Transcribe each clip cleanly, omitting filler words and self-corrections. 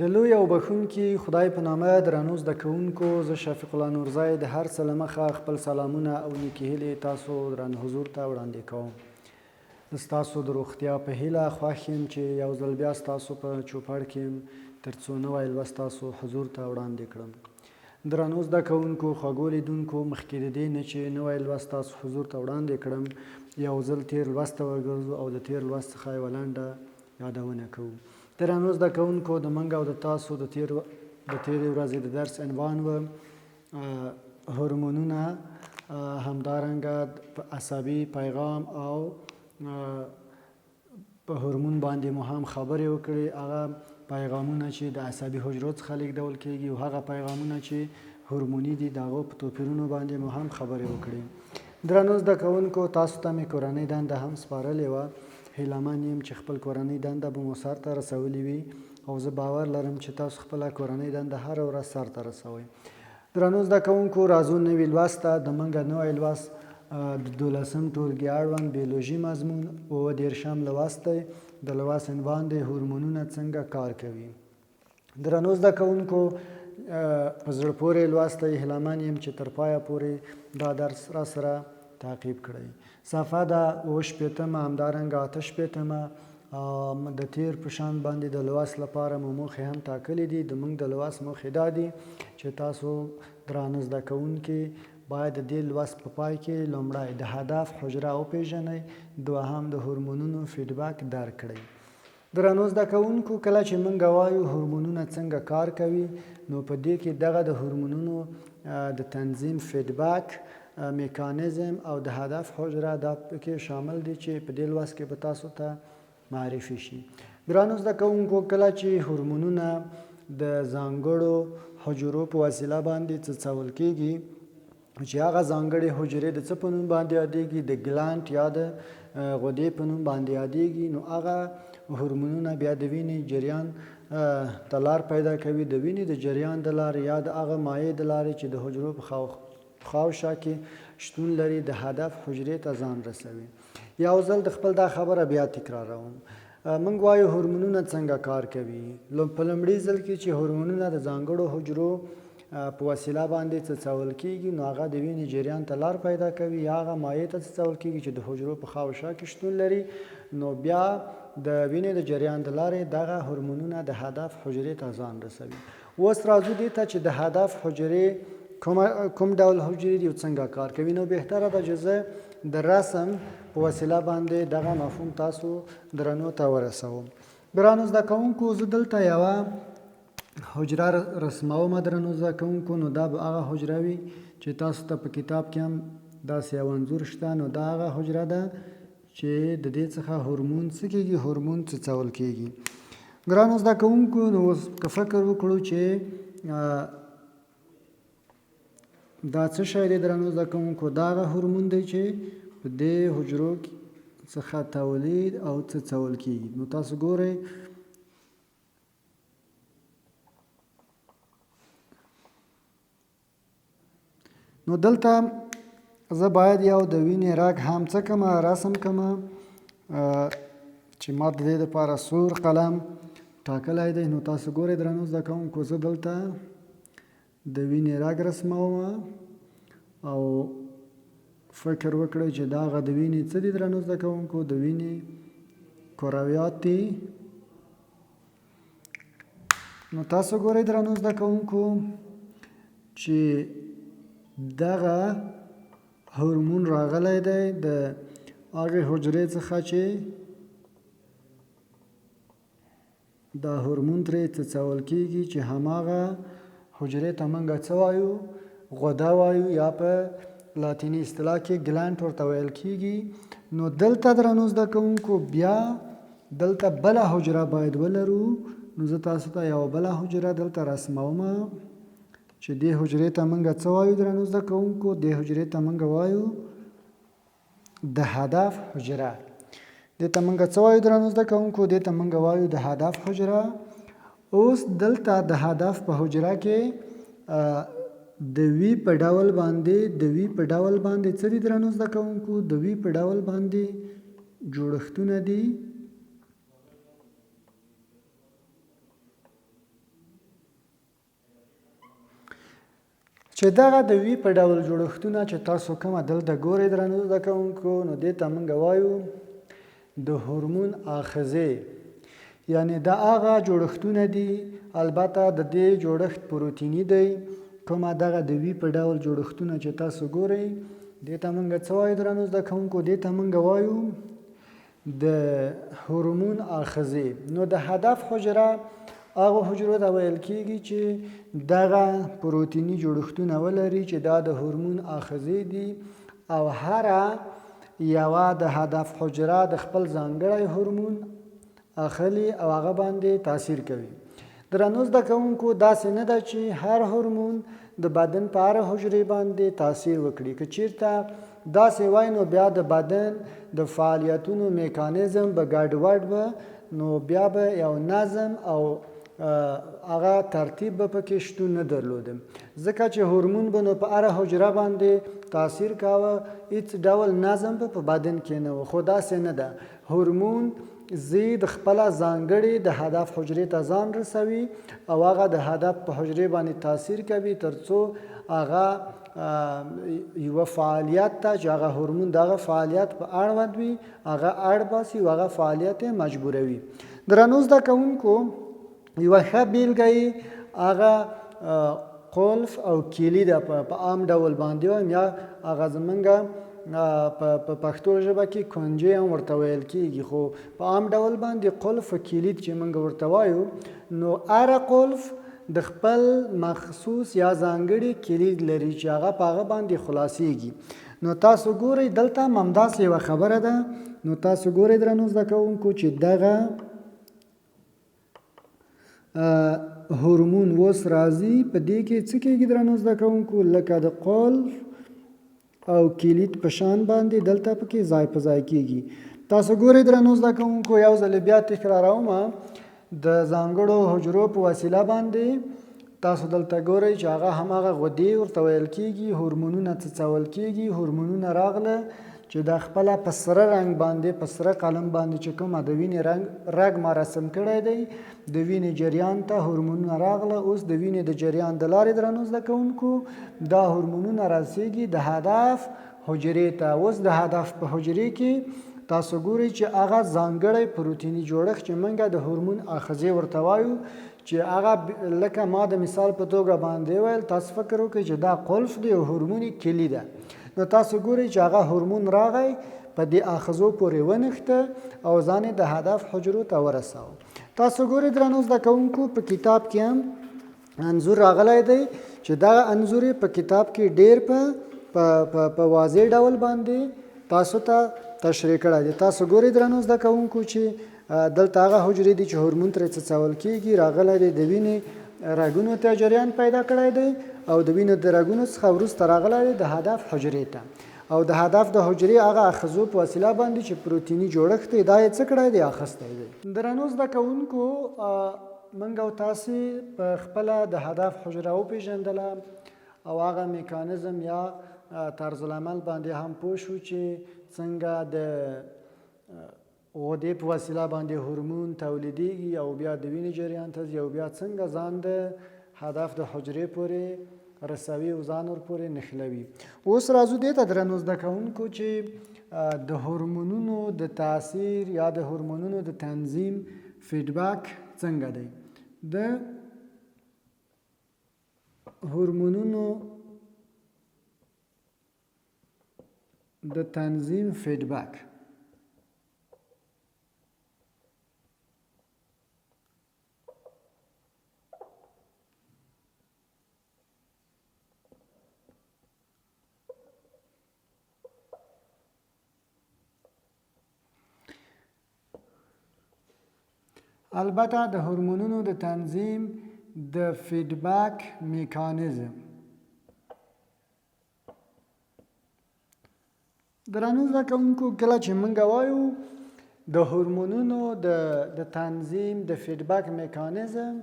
د لوی او بخښونکي خدای په نامه درنو زده کوونکو، زه شفیق الله نورزی د هر څه له مخه خپل سلامونه او نیکې هیلې تاسو درن حضور ته وړاندې کوم. زه ستاسو د روغتیا په هیله خوښ یم چې یو ځل بیا ستاسو په چوپړ کې یم تر څو نوی لوست تاسو حضور ته وړاندې کړم. درنو زده کوونکو، خوږو لیدونکو، مخکې د دې نه چې نوی لوست تاسو حضور ته وړاندې کړم، یو ځل تیر لوست ته ورګرځو او د تیر لوست څخه یوه لنډه یادونه کوو. درنو زده کوونکو، د موږ او د تاسو د تیرې ورځې د درس عنوان و هورمونونه، همدارنګه په عصبي پیغام او په هورمون باندې مو هم خبرې وکړې. هغه پیغامونه چې د عصبي حجرو څخه لیږدول کېږي او هغه پیغامونه چې هورموني دي، د هغو په توپیرونو باندې مو هم خبرې وکړې. درنو زده کوونکو، تاسو ته مې کورنۍ دنده هم سپارلې وه. هیله من یم چې خپل کورنۍ دنده به مو سرته رسولې وي او زه باور لرم چې تاسو خپله کورنۍ دنده هره ورځ سرته رسوئ. درنو زده کوونکو، راځو نوي لوست ته. د موږ نوی لوست د دولسم ټولګي اړوند بیولوژي مضمون 30 لوست دی. د لوست عنوان دی هورمونونه څنګه کار کوي. درنو زده کوونکو، په زړه پورې لوست دی. هیله من یم چې تر پایه پورې دا درس را سره تعقیب کړئ. صفحه ده 58 همدارنګه 58 د تیر په شان باندې د لوست لپاره مو موخې هم ټاکلې دي. د موږ د لوست موخې دا دي چې تاسو درانه زده کوونکي باید د دې لوست په پای کې لومړی د هدف حجره وپېژنئ، دوهم د هورمونونو فیډبک درک کړئ. درنو زده کوونکو، کله چې موږ وایو هورمونونه څنګه کار کوي، نو په دې کې دغه د هورمونونو د تنظیم فیډبک میکانیزم او د هدف حجره دا پکې شامل دي چې په دې لوست کې به تاسو ته معرفي شي. درنو زده کوونکو، کله چې هورمونونه د ځانګړو حجرو په وسیله باندې څڅول کېږي، چې هغه ځانګړې حجرې د څه په نوم باندې یادېږي، د ګلانډ یا د غدې په نوم باندې یادېږي، نو هغه هورمونونه بیا د وینې جریان ته لار پیدا کوي. د وینې د جریان د لارې یا د هغه مایع د لارې چې د حجرو په خواوشا کې شتون لري، د هدف حجرې ته ځان رسوي. یو ځل د خپل دا خبره بیا تکراروم. موږ وایو هورمونونه څنګه کار کوي. په لومړي ځل کې چې هورمونونه د ځانګړو حجرو په وسیله باندې څڅول کېږي، نو هغه د وینې جریان ته لار پیدا کوي یا هغه مایع ته څڅول کېږي چې د حجرو په خواوشا کې شتون لري، نو بیا د وینې د جریان د لارې دغه هورمونونه د هدف حجرې ته ځان رسوي. اوس راځو دې ته چې د هدف حجرې کوم ډول حجرې دي او څنګه کار کوي. نو بهتره ده چې زه د رسم په وسیله باندې دغه مفهوم تاسو درنو ته ورسوم. درنو زده کوونکو، زه دلته یوه حجره رسموم. درنو زده کوونکو، نو دا به هغه حجره وي چې تاسو ته په کتاب کې هم داسې یو انځور شته. نو دا هغه حجره ده چې د دې څخه هورمون څه کېږي، هورمون څڅول کېږي. ګرانو زده کوونکو، نو اوس که فکر وکړو چې دا څه شی دی. درنو زده کوونکو، دا هغه هورمون دی چې په دې حجرو څخه تولید او څڅول کېږي. نو تاسو ګورئ، نو دلته زه باید یو د وینې رګ هم څه کړم، رسم کړم، چې ما د دې دپاره سور قلم ټاکلی دی. نو تاسو ګورئ درنو زده کوونکو، زه دلته د وینې رګ رسموم او فکر وکړئ چې دا هغه د وینې څه دي. درنو زده کوونکو، د وینې کرویات دي. نو تاسو ګورئ درنو زده کوونکو چې دغه هورمون راغلی دی د هغې حجرې څخه چې دا هورمون ترې څڅول کېږي، چې هماغه حجرې ته موږ څه وایو، غده وایو یا په لاتیني اصطلاح کې ګلانډ ورته ویل کېږي. نو دلته درنو زده کوونکو بیا دلته بله حجره باید ولرو. نو زه تاسو ته یوه بله حجره دلته رسموم چې دې حجرې ته موږ څه وایو. درنو زده کوونکو، دې حجرې ته موږ وایو د هدف حجره. دې ته موږ څه وایو درنو زده کوونکو، دې ته موږ وایو د هدف حجره. اوس دلته د هدف په حجره کې د وی په ډول باندې څه دي درنو زده کوونکو، د وی په ډول باندې جوړښتونه دي چې دغه د وی په ډول جوړښتونه چې تاسو کومه دلته ګورئ درنو زده کوونکو، نو دې ته موږ وایو د هورمون آخذې. یعنې دا هغه جوړښتونه دي، البته د دې جوړښت پروتیني دی. کومه دغه د وی په ډول جوړښتونه چې تاسو ګورئ دې ته موږ څه وایو درنو زده کوونکو؟ دې ته موږ وایو د هورمون آخذې. نو د هدف حجره هغه حجرو ته ویل کېږي چې دغه پروتیني جوړښتونه ولري چې دا د هورمون آخذې دي، او هره یوه د هدف حجره د خپل ځانګړی هورمون اخلي او هغه باندې تاثیر کوي. درنو زده کوونکو داسې نه ده چې هر هورمون د بدن په هره حجرې باندې تاثیر وکړي. که چیرته داسې وای نو بیا د بدن د فعالیتونو میکانیزم به ګډوډ به، نو بیا به یو نظم او هغه ترتیب به پکې شتون نه درلوده، ځکه چې هورمون به نو په هره حجره باندې تاثیر کاوه، هیڅ ډول نظم به په بدن کې نه و. خو داسې نه ده، هورمون زید خپله ځانګړې د هدف حجرې ته ځان رسوي او هغه د هدف په حجرې باندې تاثیر کوي تر څو هغه یوه فعالیت ته چې هغه هورمون دغه فعالیت په اړوند وي هغه اړ باسي او هغه فعالیت یې مجبوروي. درنو زده کوونکو یوه ښه بیلګه یې هغه قلف او کیلي ده، په عام ډول باندې وایم، یا هغه زمونږ په پښتو ژبه کې کنجې هم ورته ویل کېږي، خو په عام ډول باندې قلف او کلید چې موږ ورته وایو، نو هره قلف د خپل مخصوص یا ځانګړي کلید لري چې هغه په هغه باندې خلاصیږي. نو تاسو ګورئ دلته همداسې یوه خبره ده. نو تاسو ګورئ درنو زده کوونکو چې دغه هورمون اوس راځي، په دې کې څه کېږي درنو زده کوونکو؟ لکه د قلف او کلید په شان باندې دلته پکې ځای په ځای کېږي. تاسو ګورئ درنو زده کوونکو یو ځل بیا تکراروم، د ځانګړو حجرو په وسیله باندې تاسو دلته ګورئ چې هغه هماغه غدې ورته ویل کېږي، هورمونونه څڅول کېږي. هورمونونه راغله چې د خپله په سره رنګ باندې په سره قلم باندې چې کومه د وینې رګ ما رسم کړی دی، د وینې جریان ته هورمونونه راغله. اوس د وینې د جریان د لارې درنو زده کوونکو دا هورمونونه رسیږي د هدف حجرې ته. اوس د هدف په حجرې کې تاسو ګورئ چې هغه ځانګړی پروتیني جوړښت چې موږ د هورمون آخذې ورته وایو، چې هغه لکه ما د مثال په توګه باندې ویل، تاسو فکر وکړئ چې دا قلف دی او هورمون کلي ده. نو تاسو ګورئ چې هغه هورمون راغی په دې آخذو پورې ونښته او ځان د هدف حجرو ته ورساوه. تاسو ګورئ درنو زده کوونکو په کتاب کې هم انځور راغلی دی چې دغه انځور په کتاب کې ډېر په واضح ډول باندې تاسو ته تشریح کړی دی. تاسو ګورئ درنو زده کوونکو چې دلته هغه حجرې دي چې هورمون ترې څڅول کېږي، راغلی دی د وینې رګونو ته جریان پیدا کړی دی او د وینې د رګونو څخه وروسته راغلی دی د هدف حجرې ته، او د هدف د حجرې هغه آخذو په وسیله باندې چې پروتیني جوړښت دی دا یې څه کړی دی؟ اخیستی دی. درنو زده کوونکو موږ او تاسې په خپله د هدف حجره وپېژندله او هغه میکانیزم یا طرز العمل باندې هم پوه شو چې څنګه د غدې په وسیله باندې هورمون تولیدیږي او بیا د وینې جریان ته ځي او بیا څنګه ځان د هدف د حجرې پورې رسوي او ځان ورپورې نښلوي. اوس راځو دې ته درنو زده کوونکو چې د هورمونونو د تاثیر یا د هورمونونو د تنظیم فیډبک څنګه دی. د هورمونونو د تنظیم فیډبک. البته د هورمونونو د تنظیم د فیډبک میکانیزم. درنو زده کوونکو کله چې موږ وایو د هورمونونو د تنظیم د فیډبک میکانیزم،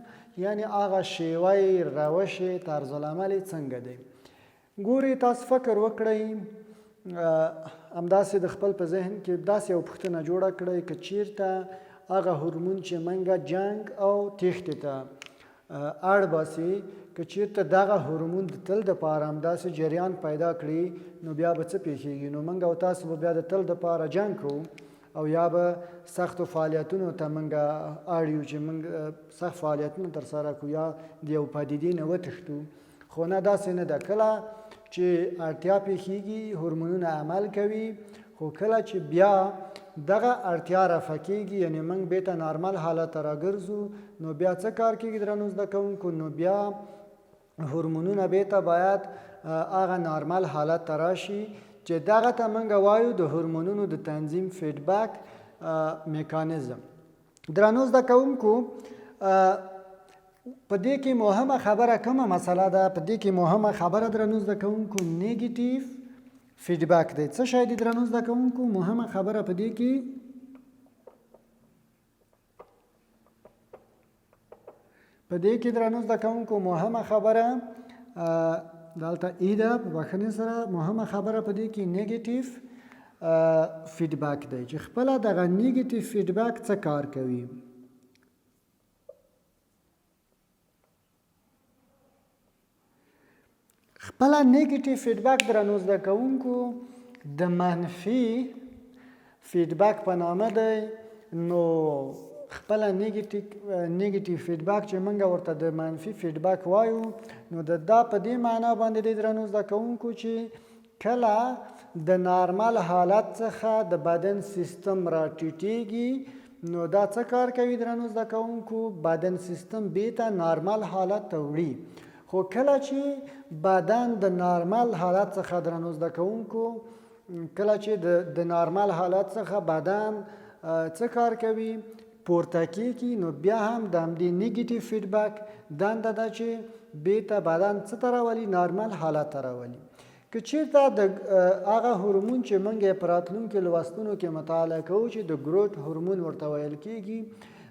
یعنی هغه شیوه روش طرز العمل څنګه دی. ګورئ تاسو فکر وکړئ، همداسې د خپل په ذهن کې داسې یو پوښتنه جوړه کړئ که چیرته هغه هورمون چې موږ جنګ او تیښتې ته اړ باسي، که چېرته دغه هورمون د تل دپاره همداسې جریان پیدا کړي نو بیا به څه پیښیږي؟ نو موږ او تاسو به بیا د تل دپاره جنګ کوو او یا به سختو فعالیتونو ته موږ اړ یو چې موږ سخت فعالیتونه ترسره کړو یا د یو پدیدې نه وتښتو. خو نه، داسې نه ده. کله چې اړتیا پیښیږي هورمونونه عمل کوي، خو کله چې بیا دغه اړتیا رفع کېږي، یعنې موږ بېرته نارمل حالت ته راګرځو، نو بیا څه کار کېږي درنو زده کوونکو؟ نو بیا هورمونونه بېرته باید هغه نارمل حالت ته راشي چې دغه ته موږ وایو د هورمونونو د تنظیم فیډبک میکانیزم. درنو زده کوونکو، په دې کې مهمه خبره کومه مسله ده؟ په دې کې مهمه خبره درنو زده کوونکو نیګیټیو فیډبک دی. څه شی دی درنو زده کوونکو؟ مهمه خبره په دې کې درنو زده کوونکو مهمه خبره دلته ای ده، په بښنې سره مهمه خبره په دې کې نیګیټیو فیډبک دی چې خپله دغه نیګیټیو فیډبک څه کار کوي. خپله نیګیټیو فیډبک درنو زده کوونکو د منفي فیډبک په نامه دی. نو خپله نیګیټیو فیډبک چې موږ ورته د منفي فیډبک وایو، نو دا په دې معنا باندې دی درنو زده کوونکو چې کله د نارمل حالت څخه د بدن سیستم راټیټېږي، نو دا څه کار کوي درنو زده کوونکو؟ بدن سیستم بیرته نارمل حالت ته وړي. خو کله چې بدن د نارمل حالت څخه درنو زده کوونکو د نارمل حالت څخه بدن څه کار کوي؟ پورته کېږي، نو بیا هم د همدې نیګیټیو فیډبک دنده ده چې بیرته بدن څه ته راولي؟ نارمل حالت ته راولي. که چېرته د هغه هورمون چې موږ یې په راتلونکو لوستونو کې مطالعه کوو چې د ګروټ هورمون ورته ویل کېږي،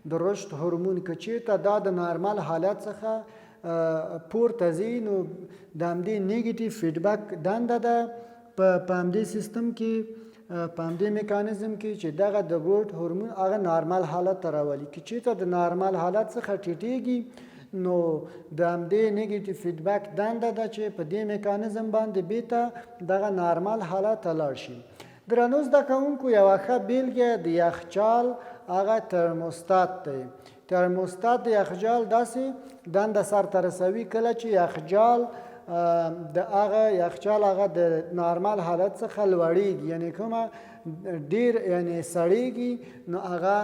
د رشد هورمون، که چېرته دا د نارمل حالت څخه پورته ځي، نو د همدې نیګیټیو فیډبک دنده ده په همدې سیستم کې، په همدې میکانیزم کې چې دغه د ګروټ هورمون هغه نارمل حالت ته راولي. که چېرته د نارمل حالت څخه ټیټېږي، نو د همدې نیګیټیو فیډبک دنده ده چې په دې میکانیزم باندې بیرته دغه نارمل حالت ته لاړ شي. درنو زده کوونکو، یوه ښه بیلګه د یخچال هغه ترموستات دی. ترموستات د یخچال داسې دنده سرته رسوي کله چې یخچال د نارمل حالت څخه لوړېږي، یعنې کومه ډېر یعنې سړېږي، نو هغه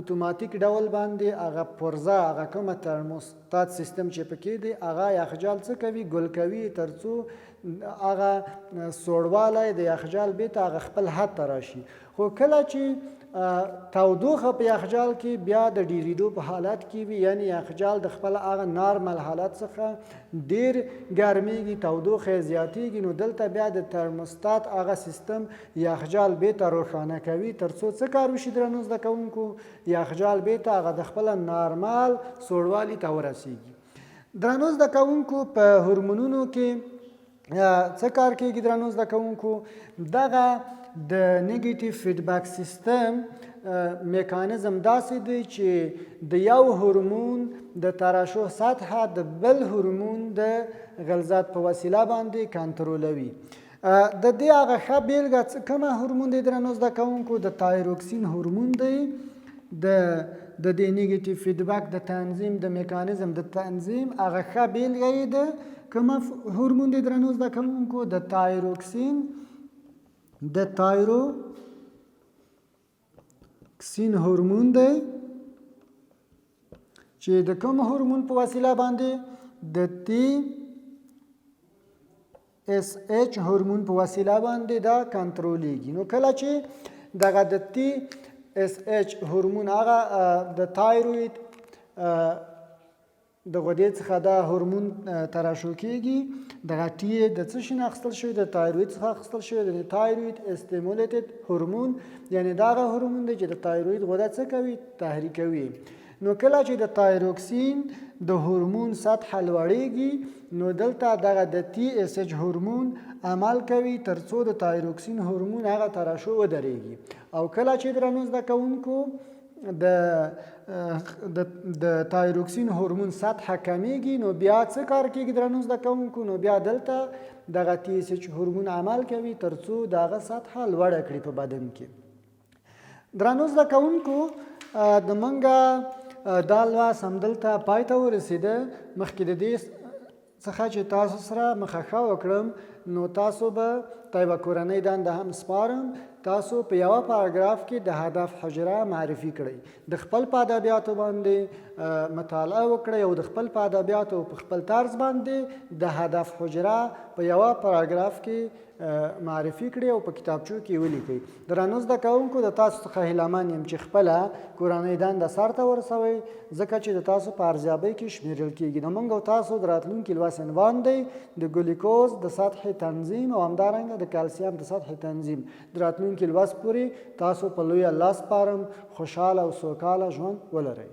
اتوماتیک ډول باندې هغه پرزه، هغه کومه ترموستات سیستم چې پکې دی، هغه یخچال څه کوي؟ ګل کوي، تر څو هغه سوړوالی د یخچال بیرته هغه خپل حد ته راشي. خو کله چې تودوخه په یخچال کې بیا د ډیریدو په حالت کې وي، یعنی یخچال د خپل هغه نارمل حالت څخه ډیر ګرمیږي، تودوخه زیاتیږي، نو دلته بیا د ترموستات هغه سیستم یخچال بیرته روښانه کوي تر څو څه کار وشي درنو زده کوونکو؟ یخچال بیرته هغه د خپل نارمل سوړوالي ته ورسیږي. درنو زده کوونکو، په هورمونونو کې څه کار کېږي درنو زده کوونکو؟ دغه د نیګیټیو فیډبک سیستم میکانیزم داسې دی چې د یو هورمون د ترشح سطحه د بل هورمون د غلظت په وسیله باندې کنټرولوي. د دې هغه ښه بیلګه کومه هورمون دی درنو زده کوونکو؟ د تایروکسین هورمون دی. د دې نیګیټیو فیډبک د تنظیم د میکانیزم د تنظیم هغه ښه بیلګه یې ده. کومه هورمون دی درنو زده کوونکو؟ د تایروکسین هورمون دی چې د کوم هورمون په وسیله باندې؟ د تی اس اچ هورمون په وسیله باندې دا کنټرولېږي. نو کله چې دغه د تی اس اچ هورمون هغه د تایروید د غدې څخه دا هورمون ترشح کېږي، دغه ټي د څه شي نه اخیستل شوی؟ د تایروید څخه اخیستل شوی، د تایروید استیمولیټډ هورمون، یعنې دا هغه هورمون دی چې د تایروید غده څه کوي؟ تحریکوي. نو کله چې د تایروکسین د هورمون سطحه لوړېږي، نو دلته دغه د تی اس اچ هورمون عمل کوي تر څو د تایروکسین هورمون هغه ترشح ودرېږي. او کله چې درنو زده کوونکو د تایروکسین هورمون سطحه کمیږي، نو بیا څه کار کیږي درنو زده کوونکو؟ نو بیا دلته دغه تی اس اچ هورمون عمل کوي ترڅو دغه سطحه لوړه کړي په بدن کې. درنو زده کوونکو د منګه دا لوست همدلته پای ته ورسېده. مخکې د دې څخه چې تاسو سره مخه وکړم نو تاسو به ته یوه کورنۍ دنده هم سپارم، تاسو په یوه پاراګراف کې د هدف حجره معرفي کړئ. د خپل په ادبیاتو باندې مطالعه وکړئ او د خپل په ادبیاتو په خپل طرز باندې د هدف حجره په یوه پاراګراف کې معرفي کړئ او په کتابچو کې ولیکئ. درنو زده کوونکو د تاسو څخه هیلهمن یم چې خپله کورنۍ دنده سرته ورسوئ، ځکه چې د تاسو په ارزیابۍ کې شمیرل کیږي. نو موږ او تاسو د راتلونکي لوست عنوان دی د ګلوکوز د سطح تنظیم او همدارنګه د کلسیم د سطح تنظیم. د راتلونکي لوست پورې تاسو په لویه لاس سپارم. خوشحاله او سوکاله ژوند ولرئ.